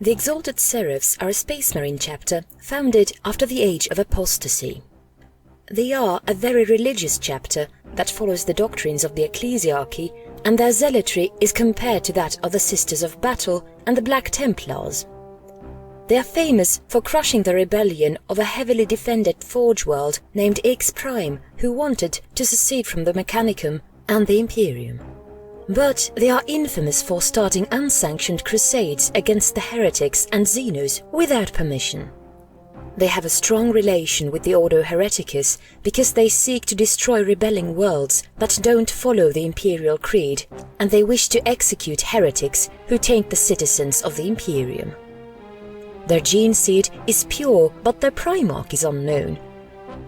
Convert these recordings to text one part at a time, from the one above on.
The Exalted Seraphs are a Space Marine chapter founded after the Age of Apostasy. They are a very religious chapter that follows the doctrines of the ecclesiarchy, and their zealotry is compared to that of the Sisters of Battle and the Black Templars. They are famous for crushing the rebellion of a heavily defended Forge world named X Prime, who wanted to secede from the Mechanicum and the Imperium. But they are infamous for starting unsanctioned crusades against the heretics and Xenos without permission. They have a strong relation with the Ordo Hereticus because they seek to destroy rebelling worlds that don't follow the Imperial Creed, and they wish to execute heretics who taint the citizens of the Imperium. Their gene seed is pure, but their Primarch is unknown.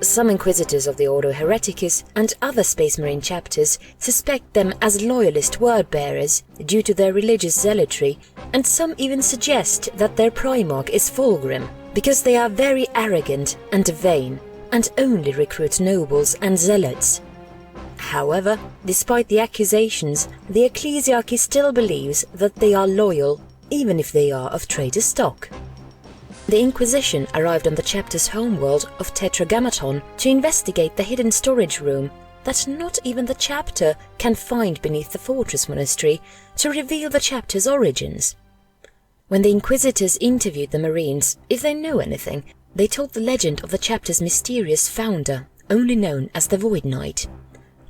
Some Inquisitors of the Ordo Hereticus and other Space Marine chapters suspect them as loyalist word-bearers due to their religious zealotry, and some even suggest that their Primarch is Fulgrim, because they are very arrogant and vain, and only recruit nobles and zealots. However, despite the accusations, the ecclesiarchy still believes that they are loyal, even if they are of traitor stock. The Inquisition arrived on the chapter's homeworld of Tetragrammaton to investigate the hidden storage room that not even the chapter can find beneath the fortress monastery to reveal the chapter's origins. When the Inquisitors interviewed the Marines, if they know anything, they told the legend of the chapter's mysterious founder, only known as the Void Knight.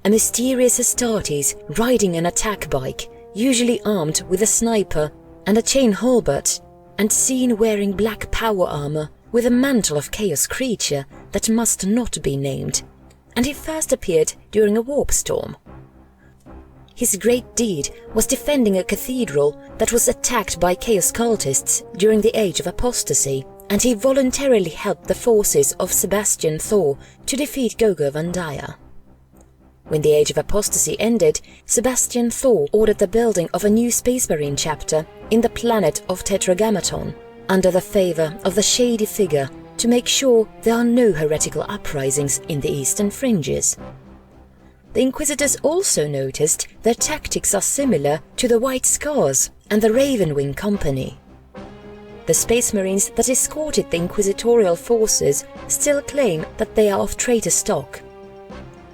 A mysterious Astartes riding an attack bike, usually armed with a sniper and a chain halberd, and seen wearing black power armor with a mantle of chaos creature that must not be named, and he first appeared during a warp storm. His great deed was defending a cathedral that was attacked by chaos cultists during the Age of Apostasy, and he voluntarily helped the forces of Sebastian Thor to defeat Gogo Vandaya. When the Age of Apostasy ended, Sebastian Thor ordered the building of a new Space Marine chapter in the planet of Tetragrammaton, under the favor of the shady figure, to make sure there are no heretical uprisings in the eastern fringes. The Inquisitors also noticed their tactics are similar to the White Scars and the Ravenwing Company. The Space Marines that escorted the Inquisitorial forces still claim that they are of traitor stock.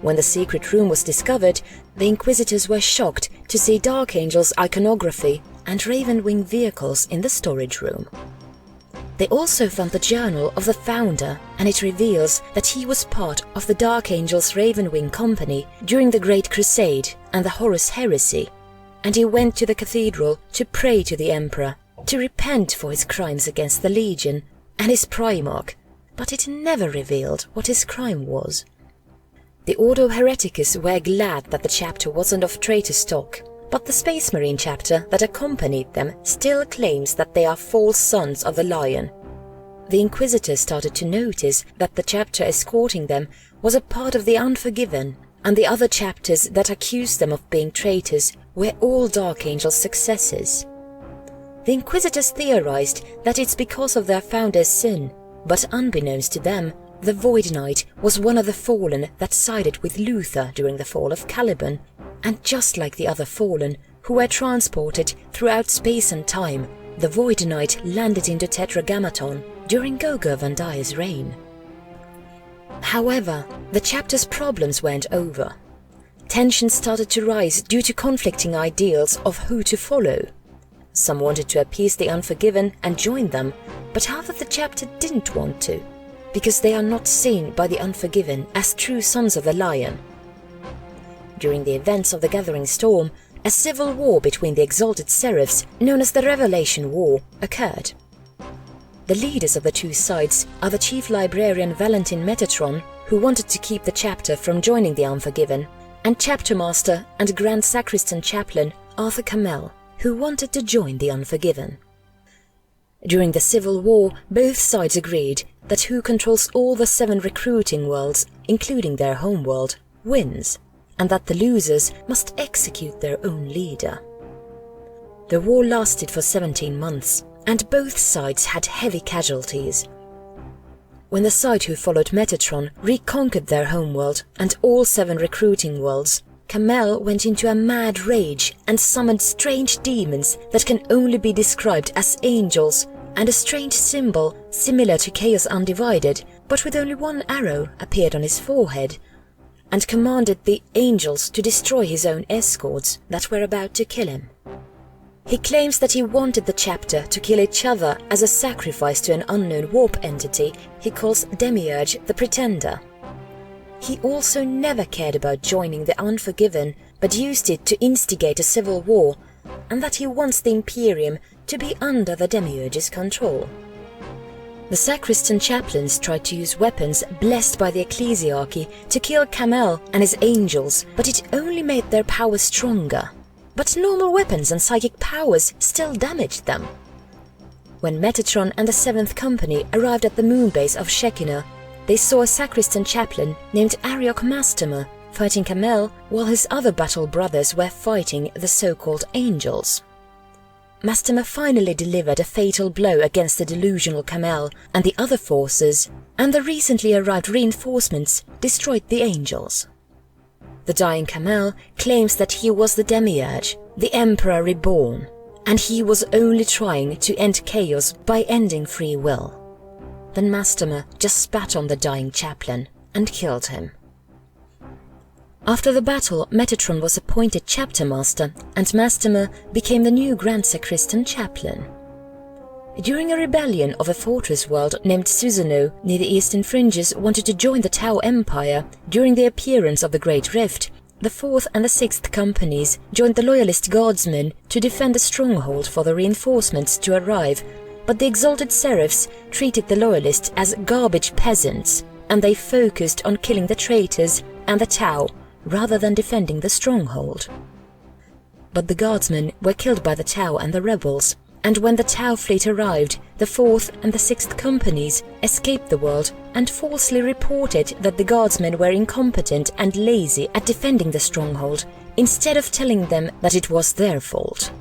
When the secret room was discovered, the Inquisitors were shocked to see Dark Angel's iconography and Ravenwing vehicles in the storage room. They also found the journal of the founder, and it reveals that he was part of the Dark Angel's Ravenwing Company during the Great Crusade and the Horus Heresy, and he went to the cathedral to pray to the Emperor, to repent for his crimes against the Legion and his Primarch, but it never revealed what his crime was. The Ordo Hereticus were glad that the chapter wasn't of traitor stock, but the Space Marine chapter that accompanied them still claims that they are false sons of the Lion. The Inquisitors started to notice that the chapter escorting them was a part of the Unforgiven, and the other chapters that accused them of being traitors were all Dark Angel's successors. The Inquisitors theorized that it's because of their founder's sin, but unbeknownst to them, the Void Knight was one of the Fallen that sided with Luther during the fall of Caliban, and just like the other Fallen, who were transported throughout space and time, the Void Knight landed into Tetragrammaton during Gogo Vandaya's reign. However, the chapter's problems weren't over. Tensions started to rise due to conflicting ideals of who to follow. Some wanted to appease the Unforgiven and join them, but half of the chapter didn't want to, because they are not seen by the Unforgiven as true sons of the Lion. During the events of the Gathering Storm, a civil war between the Exalted Seraphs, known as the Revelation War, occurred. The leaders of the two sides are the Chief Librarian Valentin Metatron, who wanted to keep the chapter from joining the Unforgiven, and Chapter Master and Grand Sacristan Chaplain Arthur Kamel, who wanted to join the Unforgiven. During the Civil War, both sides agreed that who controls all the 7 recruiting worlds, including their homeworld, wins, and that the losers must execute their own leader. The war lasted for 17 months, and both sides had heavy casualties. When the side who followed Metatron reconquered their homeworld and all 7 recruiting worlds, Kamel went into a mad rage and summoned strange demons that can only be described as angels, and a strange symbol similar to Chaos Undivided, but with only one arrow, appeared on his forehead, and commanded the angels to destroy his own escorts that were about to kill him. He claims that he wanted the chapter to kill each other as a sacrifice to an unknown warp entity he calls Demiurge the Pretender. He also never cared about joining the Unforgiven, but used it to instigate a civil war, and that he wants the Imperium to be under the Demiurge's control. The sacristan chaplains tried to use weapons blessed by the ecclesiarchy to kill Kamel and his angels, but it only made their power stronger. But normal weapons and psychic powers still damaged them. When Metatron and the Seventh Company arrived at the moonbase of Shekinah, they saw a sacristan chaplain named Ariok Mastamer fighting Kamel while his other battle brothers were fighting the so-called angels. Mastamer finally delivered a fatal blow against the delusional Kamel and the other forces, and the recently arrived reinforcements destroyed the angels. The dying Kamel claims that he was the Demiurge, the Emperor reborn, and he was only trying to end chaos by ending free will. Then Mastamer just spat on the dying chaplain and killed him. After the battle, Metatron was appointed chapter master, and Mastamer became the new Grand Sacristan chaplain. During a rebellion of a fortress world named Susanoo near the eastern fringes wanted to join the Tau Empire, during the appearance of the Great Rift, the 4th and the 6th Companies joined the Loyalist Guardsmen to defend the stronghold for the reinforcements to arrive, but the Exalted Seraphs treated the Loyalists as garbage peasants, and they focused on killing the traitors and the Tau, rather than defending the stronghold. But the Guardsmen were killed by the Tau and the rebels, and when the Tau fleet arrived, the 4th and the 6th Companies escaped the world and falsely reported that the Guardsmen were incompetent and lazy at defending the stronghold, instead of telling them that it was their fault.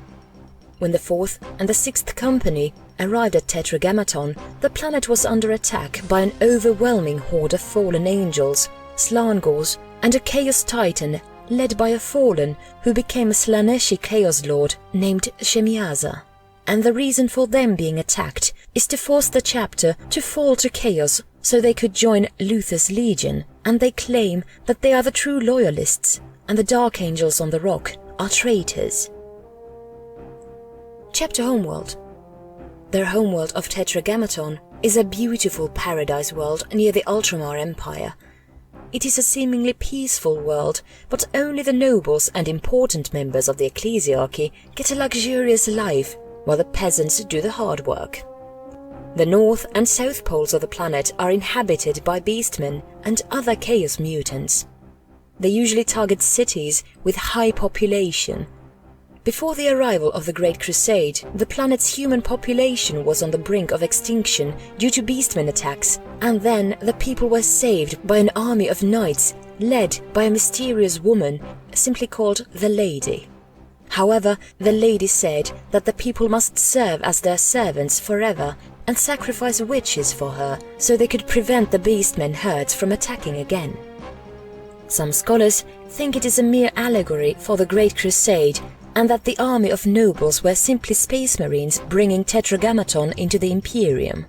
When the 4th and the 6th Company arrived at Tetragrammaton, the planet was under attack by an overwhelming horde of fallen angels, Slangors, and a Chaos Titan led by a Fallen who became a Slaneshi Chaos Lord named Shemiaza. And the reason for them being attacked is to force the chapter to fall to chaos so they could join Luther's Legion, and they claim that they are the true loyalists, and the Dark Angels on the Rock are traitors. Chapter Homeworld. Their homeworld of Tetragrammaton is a beautiful paradise world near the Ultramar Empire. It is a seemingly peaceful world, but only the nobles and important members of the ecclesiarchy get a luxurious life, while the peasants do the hard work. The north and south poles of the planet are inhabited by beastmen and other chaos mutants. They usually target cities with high population. Before the arrival of the Great Crusade, the planet's human population was on the brink of extinction due to beastmen attacks, and then the people were saved by an army of knights led by a mysterious woman simply called the Lady. However, the Lady said that the people must serve as their servants forever and sacrifice witches for her so they could prevent the beastmen herds from attacking again. Some scholars think it is a mere allegory for the Great Crusade, and that the army of nobles were simply space marines bringing Tetragrammaton into the Imperium.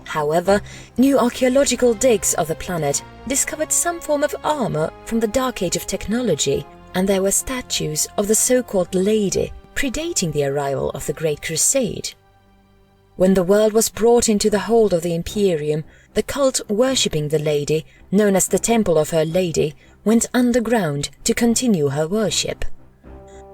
However, new archaeological digs of the planet discovered some form of armor from the Dark Age of technology, and there were statues of the so-called Lady predating the arrival of the Great Crusade. When the world was brought into the hold of the Imperium, the cult worshipping the Lady, known as the Temple of Her Lady, went underground to continue her worship.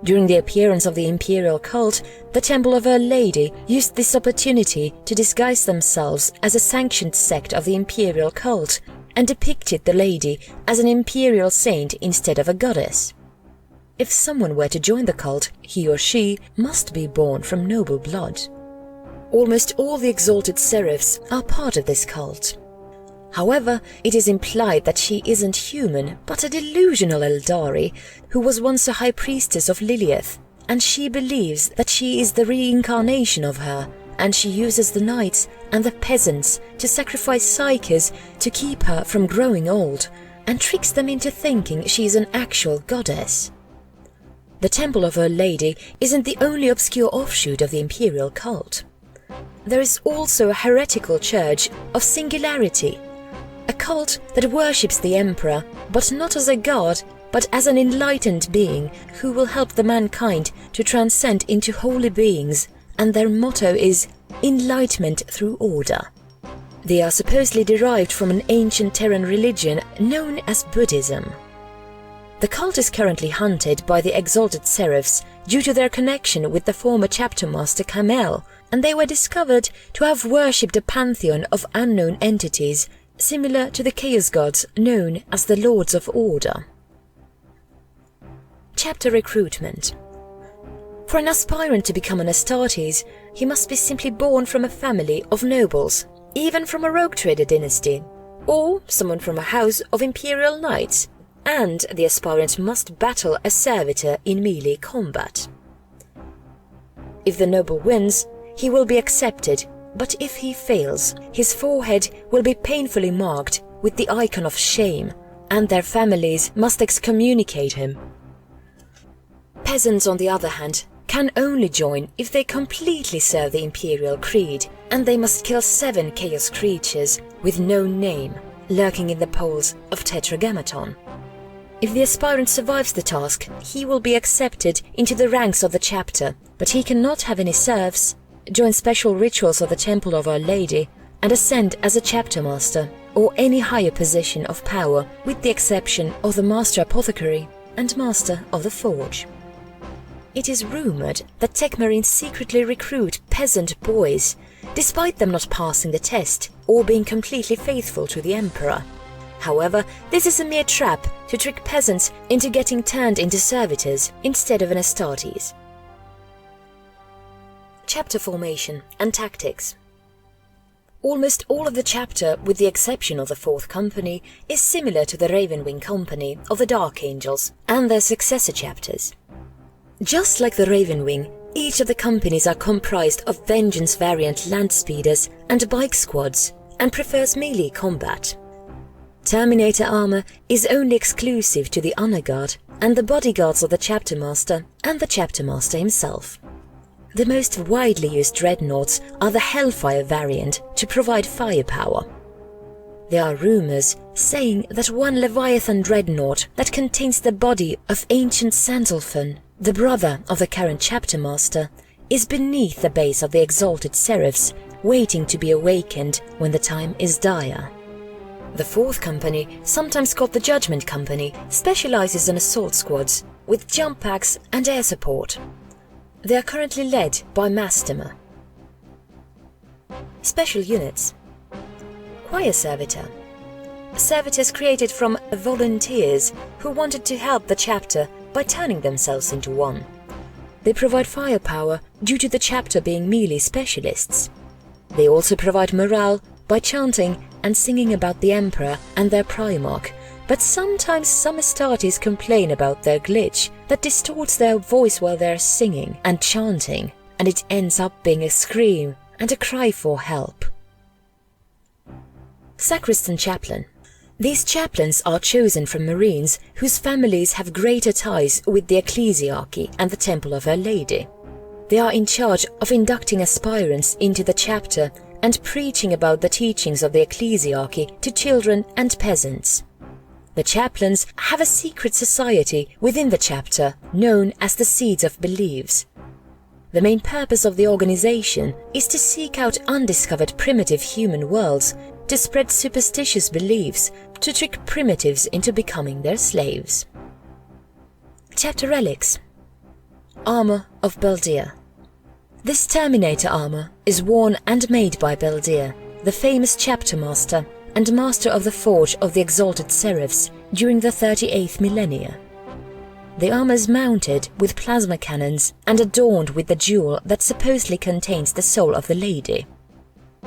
During the appearance of the imperial cult, the Temple of Her Lady used this opportunity to disguise themselves as a sanctioned sect of the imperial cult and depicted the Lady as an imperial saint instead of a goddess. If someone were to join the cult, he or she must be born from noble blood. Almost all the Exalted Seraphs are part of this cult. However, it is implied that she isn't human, but a delusional Eldari, who was once a high priestess of Lilith, and she believes that she is the reincarnation of her, and she uses the knights and the peasants to sacrifice psyches to keep her from growing old, and tricks them into thinking she is an actual goddess. The Temple of Her Lady isn't the only obscure offshoot of the imperial cult. there is also a heretical church of singularity, a cult that worships the emperor, but not as a god, but as an enlightened being who will help the mankind to transcend into holy beings, and their motto is enlightenment through order. They are supposedly derived from an ancient Terran religion known as Buddhism. The cult is currently hunted by the Exalted Seraphs due to their connection with the former chapter master Kamel, and they were discovered to have worshipped a pantheon of unknown entities similar to the chaos gods known as the Lords of Order. Chapter recruitment. For an aspirant to become an Astartes, he must be simply born from a family of nobles, even from a rogue trader dynasty, or someone from a house of imperial knights, and the aspirant must battle a servitor in melee combat. If the noble wins, he will be accepted, but if he fails, his forehead will be painfully marked with the icon of shame, and their families must excommunicate him. Peasants, on the other hand, can only join if they completely serve the imperial creed, and they must kill 7 chaos creatures with no name, lurking in the poles of Tetragrammaton. If the aspirant survives the task, he will be accepted into the ranks of the chapter, but he cannot have any serfs, join special rituals of the Temple of Our Lady, and ascend as a chapter master, or any higher position of power, with the exception of the Master Apothecary and Master of the Forge. It is rumored that Techmarines secretly recruit peasant boys, despite them not passing the test or being completely faithful to the Emperor. However, this is a mere trap to trick peasants into getting turned into servitors instead of an Astartes. Chapter formation and tactics. Almost all of the chapter, with the exception of the 4th company, is similar to the Ravenwing company of the Dark Angels and their successor chapters. Just like the Ravenwing, each of the companies are comprised of Vengeance variant land speeders and bike squads, and prefers melee combat. Terminator armor is only exclusive to the Honor Guard and the bodyguards of the Chapter Master and the Chapter Master himself. The most widely used dreadnoughts are the Hellfire variant to provide firepower. There are rumors saying that one Leviathan dreadnought that contains the body of ancient Sandalphon, the brother of the current Chapter Master, is beneath the base of the Exalted Seraphs, waiting to be awakened when the time is dire. The 4th company, sometimes called the Judgment Company, specializes in assault squads with jump packs and air support. They are currently led by Mastema. Special units. Choir Servitor. Servitors created from volunteers who wanted to help the chapter by turning themselves into one. They provide firepower due to the chapter being melee specialists. They also provide morale by chanting and singing about the Emperor and their Primarch, but sometimes some Astartes complain about their glitch that distorts their voice while they're singing and chanting, and it ends up being a scream and a cry for help. Sacristan Chaplain. These chaplains are chosen from Marines whose families have greater ties with the Ecclesiarchy and the Temple of Our Lady. They are in charge of inducting aspirants into the chapter and preaching about the teachings of the Ecclesiarchy to children and peasants. The chaplains have a secret society within the chapter known as the Seeds of Beliefs. The main purpose of the organization is to seek out undiscovered primitive human worlds, to spread superstitious beliefs, to trick primitives into becoming their slaves. Chapter Relics. Armor of Beldir. This Terminator armor is worn and made by Beldir, the famous chapter master and master of the forge of the Exalted Seraphs during the 38th millennia. The armor is mounted with plasma cannons and adorned with the jewel that supposedly contains the soul of the lady.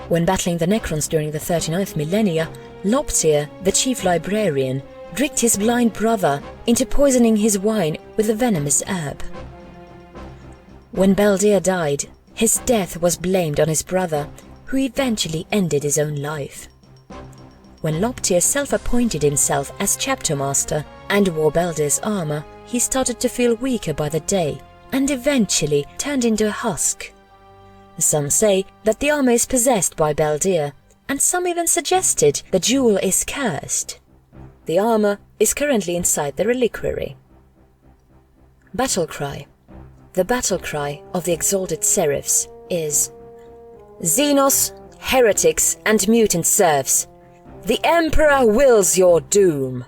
When battling the Necrons during the 39th millennia, Loptir, the chief librarian, tricked his blind brother into poisoning his wine with a venomous herb. When Beldir died, his death was blamed on his brother, who eventually ended his own life. When Loptir self-appointed himself as chapter master and wore Beldir's armor, he started to feel weaker by the day and eventually turned into a husk. Some say that the armor is possessed by Baldir, and some even suggested the jewel is cursed. The armor is currently inside the reliquary. Battle Cry. The battle cry of the Exalted Seraphs is: Xenos, heretics and mutant serfs, the Emperor wills your doom.